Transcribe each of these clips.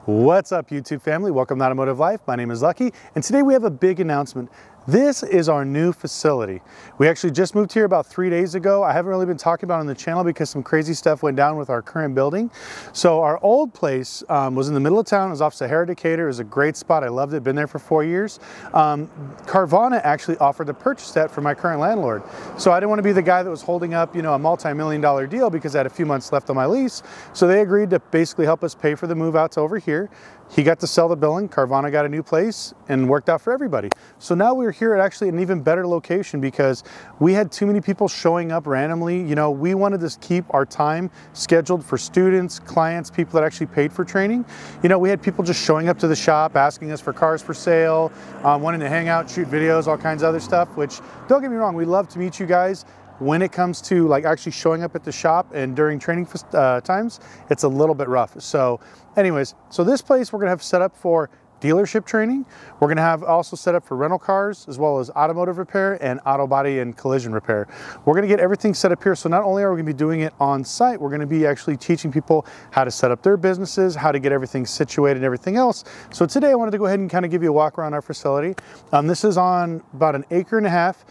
What's up, YouTube family? Welcome to Automotive Life. My name is Lucky, and today we have a big announcement. This is our new facility. We actually just moved here about 3 days ago. I haven't really been talking about it on the channel because some crazy stuff went down with our current building. So our old place was in the middle of town. It was off Sahara Decatur. It was a great spot. I loved it. Been there for 4 years. Carvana actually offered to purchase that for my current landlord. So I didn't want to be the guy that was holding up, a multi-million-dollar deal because I had a few months left on my lease. So they agreed to basically help us pay for the move out to over here. He got to sell the building, Carvana got a new place, and worked out for everybody. So now we're here at actually an even better location because we had too many people showing up randomly. We wanted to keep our time scheduled for students, clients, people that actually paid for training. We had people just showing up to the shop, asking us for cars for sale, wanting to hang out, shoot videos, all kinds of other stuff, which, don't get me wrong, we love to meet you guys. When it comes to actually showing up at the shop and during training times, it's a little bit rough. So anyways, so this place we're gonna have set up for dealership training. We're gonna have also set up for rental cars, as well as automotive repair and auto body and collision repair. We're gonna get everything set up here. So not only are we gonna be doing it on site, we're gonna be actually teaching people how to set up their businesses, how to get everything situated and everything else. So today I wanted to go ahead and kind of give you a walk around our facility. This is on about 1.5 acres.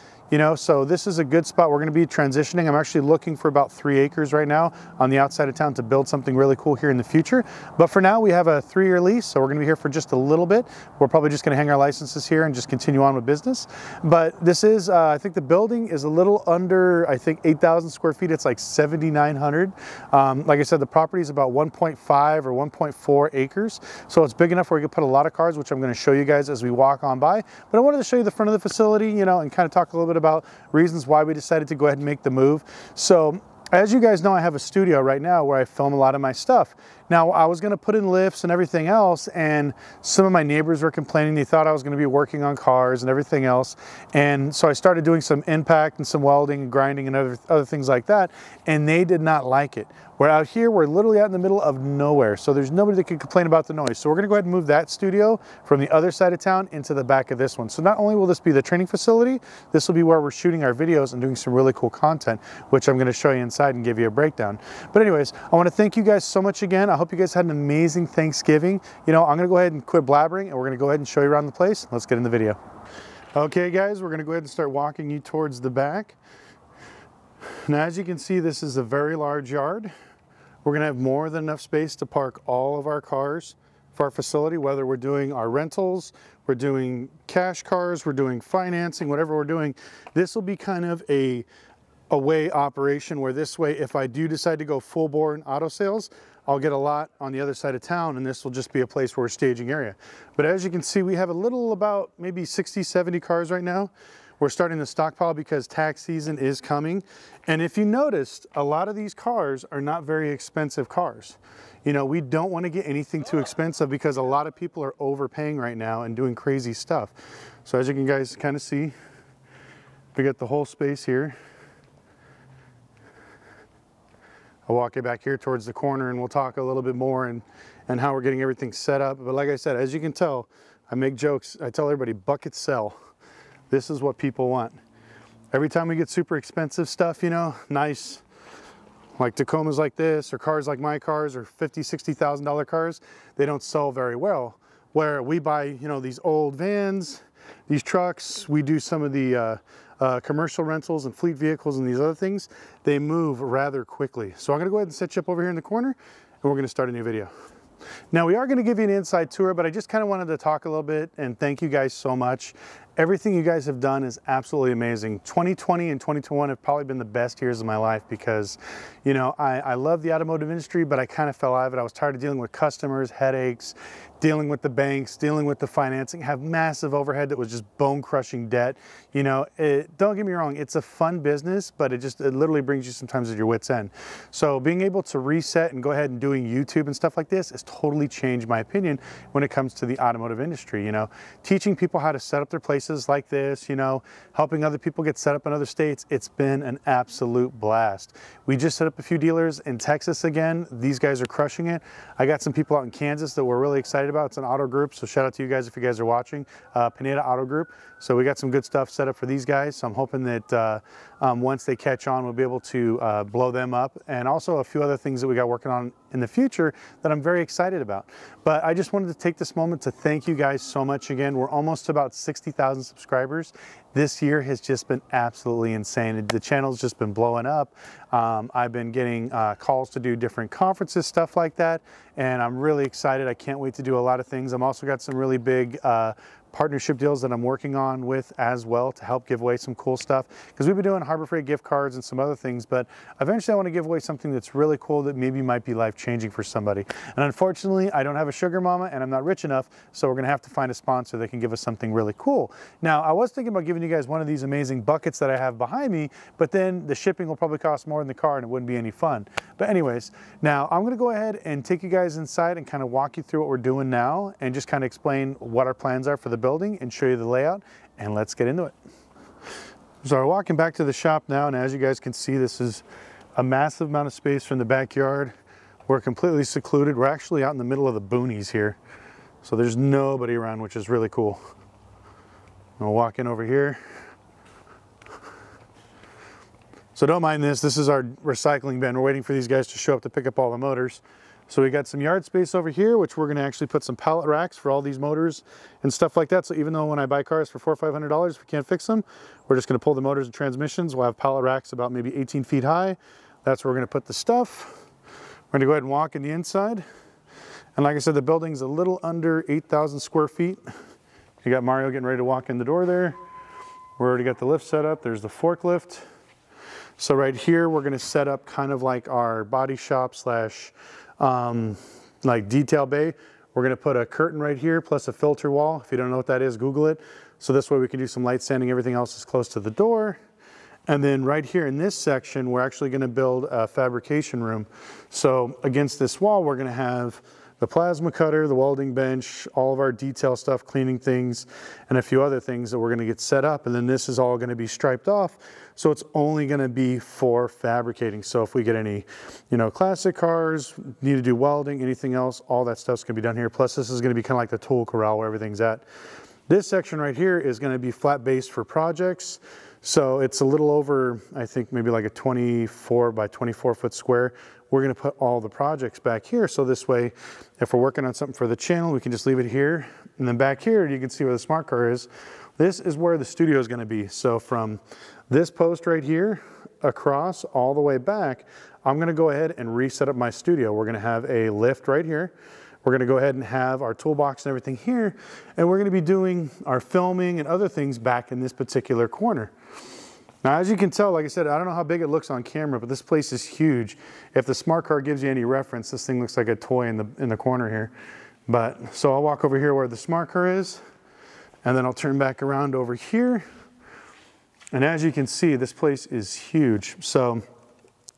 So this is a good spot. We're going to be transitioning. I'm actually looking for about 3 acres right now on the outside of town to build something really cool here in the future. But for now, we have a 3-year lease, so we're going to be here for just a little bit. We're probably just going to hang our licenses here and just continue on with business. But this is, I think the building is a little under, 8,000 square feet. It's like 7,900. Like I said, the property is about 1.5 or 1.4 acres. So it's big enough where we can put a lot of cars, which I'm going to show you guys as we walk on by. But I wanted to show you the front of the facility, and kind of talk a little bit about reasons why we decided to go ahead and make the move. So as you guys know, I have a studio right now where I film a lot of my stuff. Now, I was going to put in lifts and everything else, and some of my neighbors were complaining. They thought I was going to be working on cars and everything else. And so I started doing some impact and some welding and grinding and other things like that, and they did not like it. We're out here, we're literally out in the middle of nowhere, so there's nobody that can complain about the noise. So we're going to go ahead and move that studio from the other side of town into the back of this one. So not only will this be the training facility, this will be where we're shooting our videos and doing some really cool content, which I'm going to show you inside and give you a breakdown. But anyways, I want to thank you guys so much again. I hope you guys had an amazing Thanksgiving. I'm going to go ahead and quit blabbering, and we're going to go ahead and show you around the place. Let's get in the video. Okay guys, we're going to go ahead and start walking you towards the back. Now, as you can see, this is a very large yard. We're going to have more than enough space to park all of our cars for our facility, whether we're doing our rentals, we're doing cash cars, we're doing financing, whatever we're doing. This will be kind of a way operation where this way, if I do decide to go full bore in auto sales, I'll get a lot on the other side of town, and this will just be a place where we're staging area. But as you can see, we have a little about maybe 60, 70 cars right now. We're starting to stockpile because tax season is coming. And if you noticed, a lot of these cars are not very expensive cars. We don't want to get anything too expensive because a lot of people are overpaying right now and doing crazy stuff. So as you can guys kind of see, we got the whole space here. I'll walk you back here towards the corner and we'll talk a little bit more and how we're getting everything set up. But like I said, as you can tell, I make jokes. I tell everybody, buckets sell. This is what people want. Every time we get super expensive stuff, nice, like Tacomas like this, or cars like my cars, or $50,000, $60,000 cars, they don't sell very well. Where we buy, these old vans, these trucks, we do some of the commercial rentals and fleet vehicles and these other things, they move rather quickly. So I'm gonna go ahead and set you up over here in the corner, and we're gonna start a new video. Now, we are going to give you an inside tour, but I just kind of wanted to talk a little bit and thank you guys so much. Everything you guys have done is absolutely amazing. 2020 and 2021 have probably been the best years of my life because, I love the automotive industry, but I kind of fell out of it. I was tired of dealing with customers, headaches, dealing with the banks, dealing with the financing, have massive overhead that was just bone-crushing debt. Don't get me wrong, it's a fun business, but it literally brings you sometimes at your wit's end. So being able to reset and go ahead and doing YouTube and stuff like this has totally changed my opinion when it comes to the automotive industry. Teaching people how to set up their place places like this, you know, helping other people get set up in other states. It's been an absolute blast. We just set up a few dealers in Texas again. These guys are crushing it. I got some people out in Kansas that we're really excited about. It's an auto group, so shout out to you guys if you guys are watching. Pineda Auto Group. So we got some good stuff set up for these guys. So I'm hoping that once they catch on, we'll be able to blow them up, and also a few other things that we got working on in the future that I'm very excited about. But I just wanted to take this moment to thank you guys so much again. We're almost to about 60,000 subscribers. This year has just been absolutely insane. The channel's just been blowing up. I've been getting calls to do different conferences, stuff like that, and I'm really excited. I can't wait to do a lot of things. I'm also got some really big partnership deals that I'm working on with as well to help give away some cool stuff, because we've been doing Harbor Freight gift cards and some other things, but eventually I want to give away something that's really cool that maybe might be life-changing for somebody. And unfortunately, I don't have a sugar mama and I'm not rich enough, so we're going to have to find a sponsor that can give us something really cool. Now, I was thinking about giving you guys one of these amazing buckets that I have behind me, but then the shipping will probably cost more than the car and it wouldn't be any fun. But anyways, now I'm going to go ahead and take you guys inside and kind of walk you through what we're doing now and just kind of explain what our plans are for the building and show you the layout, and let's get into it. So we're walking back to the shop now, and as you guys can see, this is a massive amount of space from the backyard. We're completely secluded. We're actually out in the middle of the boonies here, so there's nobody around, which is really cool. We'll walk in over here. So don't mind this. This is our recycling bin. We're waiting for these guys to show up to pick up all the motors. So we got some yard space over here, which we're going to actually put some pallet racks for all these motors and stuff like that. So even though when I buy cars for $400 or $500, if we can't fix them, we're just going to pull the motors and transmissions. We'll have pallet racks about maybe 18 feet high. That's where we're going to put the stuff. We're going to go ahead and walk in the inside. And like I said, the building's a little under 8,000 square feet. You got Mario getting ready to walk in the door there. We already got the lift set up. There's the forklift. So right here, we're going to set up kind of like our body shop slash like detail bay. We're going to put a curtain right here plus a filter wall. If you don't know what that is, Google it. So this way we can do some light sanding. Everything else is close to the door. And then right here in this section, we're actually going to build a fabrication room. So against this wall, we're going to have the plasma cutter, the welding bench, all of our detail stuff, cleaning things, and a few other things that we're going to get set up. And then this is all going to be striped off. So it's only going to be for fabricating. So if we get any, you know, classic cars, need to do welding, anything else, all that stuff's going to be done here. Plus this is going to be kind of like the tool corral where everything's at. This section right here is going to be flat based for projects. So it's a little over, I think maybe like a 24 by 24 foot square. We're going to put all the projects back here. So this way, if we're working on something for the channel, we can just leave it here. And then back here, you can see where the smart car is. This is where the studio is going to be. So from this post right here across all the way back, I'm going to go ahead and reset up my studio. We're going to have a lift right here. We're going to go ahead and have our toolbox and everything here. And we're going to be doing our filming and other things back in this particular corner. Now, as you can tell, like I said, I don't know how big it looks on camera, but this place is huge. If the smart car gives you any reference, this thing looks like a toy in the corner here. But so I'll walk over here where the smart car is, and then I'll turn back around over here. And as you can see, this place is huge. So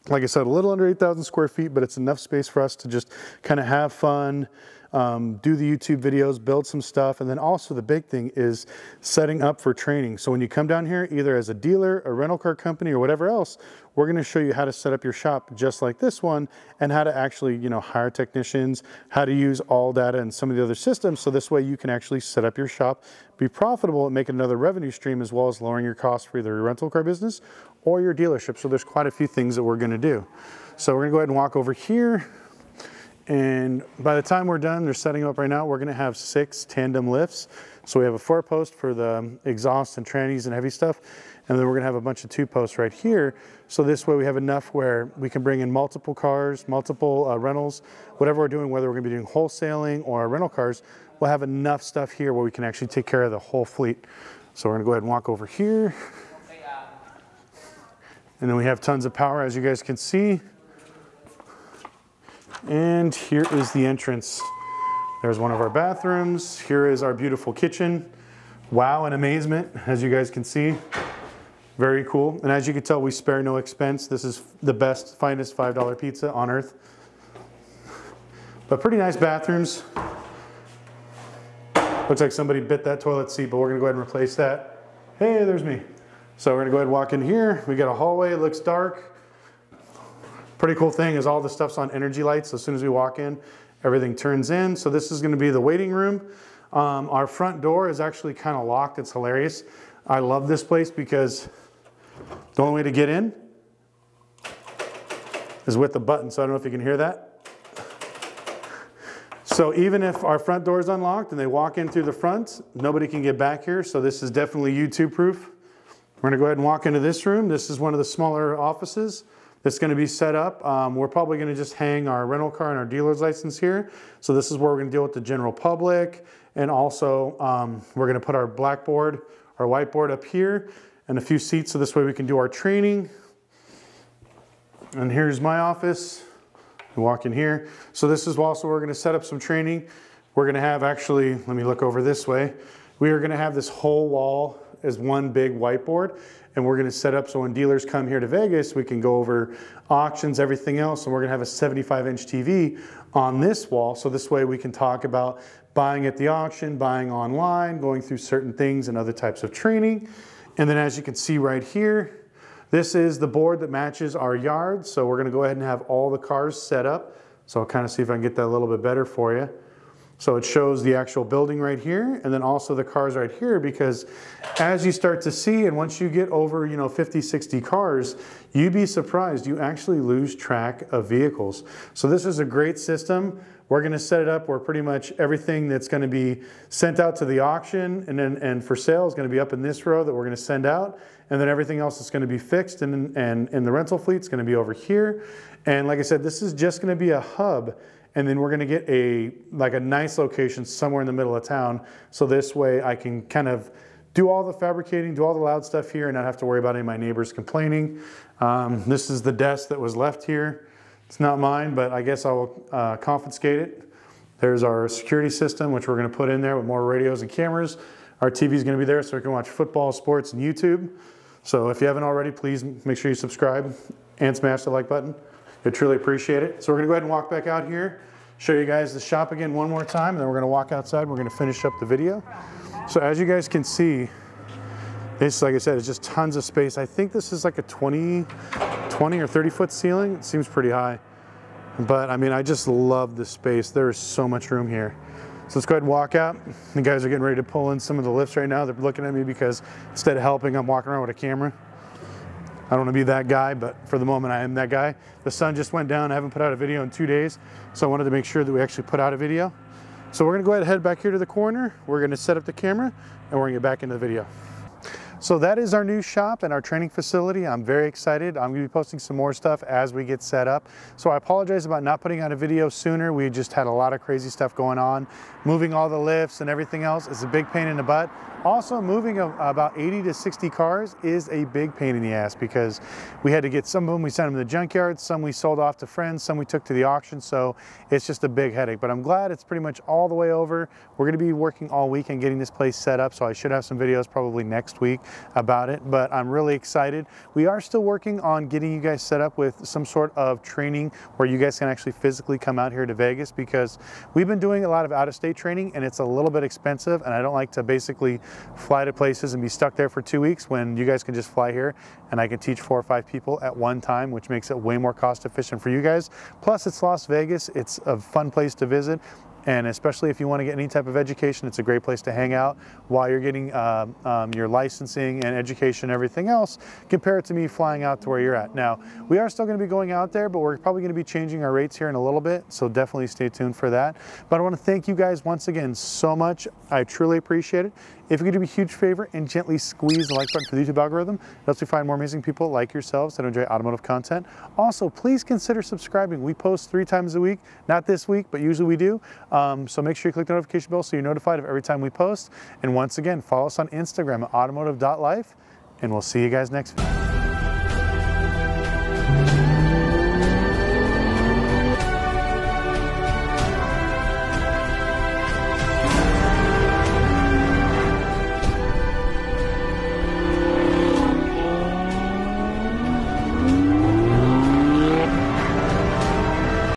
like I said, a little under 8,000 square feet, but it's enough space for us to just kind of have fun, do the YouTube videos, build some stuff. And then also the big thing is setting up for training. So when you come down here, either as a dealer, a rental car company, or whatever else, we're going to show you how to set up your shop just like this one, and how to actually, you know, hire technicians, how to use all data and some of the other systems. So this way you can actually set up your shop, be profitable, and make another revenue stream, as well as lowering your costs for either your rental car business or your dealership. So there's quite a few things that we're going to do. So we're going to go ahead and walk over here. And by the time we're done, they're setting up right now, we're going to have 6 tandem lifts. So we have a 4-post for the exhaust and trannies and heavy stuff. And then we're going to have a bunch of 2-posts right here. So this way we have enough where we can bring in multiple cars, multiple rentals, whatever we're doing, whether we're going to be doing wholesaling or rental cars, we'll have enough stuff here where we can actually take care of the whole fleet. So we're going to go ahead and walk over here. And then we have tons of power, as you guys can see. And here is the entrance. There's one of our bathrooms. Here is our beautiful kitchen. Wow and amazement, as you guys can see. Very cool. And as you can tell, we spare no expense. This is the best, finest $5 pizza on earth. But pretty nice bathrooms. Looks like somebody bit that toilet seat, but we're gonna go ahead and replace that. Hey, there's me. So we're gonna go ahead and walk in here. We got a hallway, it looks dark. Pretty cool thing is all the stuff's on energy lights. So as soon as we walk in, everything turns in. So this is gonna be the waiting room. Our front door is actually kind of locked. It's hilarious. I love this place because the only way to get in is with the button. So I don't know if you can hear that. So even if our front door is unlocked and they walk in through the front, nobody can get back here. So this is definitely YouTube proof. We're gonna go ahead and walk into this room. This is one of the smaller offices that's gonna be set up. We're probably gonna just hang our rental car and our dealer's license here. So this is where we're gonna deal with the general public. And also we're gonna put our blackboard, our whiteboard up here and a few seats so this way we can do our training. And here's my office. We walk in here. So this is also where we're gonna set up some training. We're gonna have actually, let me look over this way. We are gonna have this whole wall as one big whiteboard, and we're gonna set up so when dealers come here to Vegas, we can go over auctions, everything else, and we're gonna have a 75-inch TV on this wall. So this way we can talk about buying at the auction, buying online, going through certain things and other types of training. And then as you can see right here, this is the board that matches our yard. So we're gonna go ahead and have all the cars set up. So I'll kind of see if I can get that a little bit better for you. So it shows the actual building right here and then also the cars right here, because as you start to see, and once you get over, 50, 60 cars, you'd be surprised, you actually lose track of vehicles. So this is a great system. We're gonna set it up where pretty much everything that's gonna be sent out to the auction and for sale is gonna be up in this row that we're gonna send out. And then everything else is gonna be fixed and the rental fleet's gonna be over here. And like I said, this is just gonna be a hub. And then we're gonna get a nice location somewhere in the middle of town. So this way I can kind of do all the fabricating, do all the loud stuff here and not have to worry about any of my neighbors complaining. This is the desk that was left here. It's not mine, but I guess I'll confiscate it. There's our security system, which we're gonna put in there with more radios and cameras. Our TV is gonna be there so we can watch football, sports, and YouTube. So if you haven't already, please make sure you subscribe and smash the like button. I truly appreciate it. So we're gonna go ahead and walk back out here, show you guys the shop again one more time, and then we're gonna walk outside and we're gonna finish up the video. So as you guys can see, this, like I said, is just tons of space. I think this is like a 20 or 30 foot ceiling. It seems pretty high. But I mean, I just love the space. There is so much room here. So let's go ahead and walk out. The guys are getting ready to pull in some of the lifts right now. They're looking at me because instead of helping, I'm walking around with a camera. I don't want to be that guy, but for the moment I am that guy. The sun just went down. I haven't put out a video in 2 days, so I wanted to make sure that we actually put out a video. So we're gonna go ahead and head back here to the corner. We're gonna set up the camera and we're gonna get back into the video. So that is our new shop and our training facility. I'm very excited. I'm gonna be posting some more stuff as we get set up. So I apologize about not putting out a video sooner. We just had a lot of crazy stuff going on. Moving all the lifts and everything else is a big pain in the butt. Also, moving about 80 to 60 cars is a big pain in the ass because we had to get some of them, we sent them to the junkyard, some we sold off to friends, some we took to the auction, so it's just a big headache. But I'm glad it's pretty much all the way over. We're gonna be working all weekend getting this place set up, so I should have some videos probably next week about it, but I'm really excited. We are still working on getting you guys set up with some sort of training where you guys can actually physically come out here to Vegas, because we've been doing a lot of out-of-state training and it's a little bit expensive, and I don't like to basically fly to places and be stuck there for 2 weeks when you guys can just fly here and I can teach 4 or 5 people at one time, which makes it way more cost efficient for you guys. Plus it's Las Vegas, it's a fun place to visit. And especially if you want to get any type of education, it's a great place to hang out while you're getting your licensing and education and everything else, compared to me flying out to where you're at. Now, we are still going to be going out there, but we're probably going to be changing our rates here in a little bit, so definitely stay tuned for that. But I want to thank you guys once again so much. I truly appreciate it. If you could do me a huge favor and gently squeeze the like button for the YouTube algorithm, it helps me find more amazing people like yourselves that enjoy automotive content. Also, please consider subscribing. We post 3 times a week, not this week, but usually we do. So make sure you click the notification bell so you're notified of every time we post. And once again, follow us on Instagram at automotive.life, and we'll see you guys next week.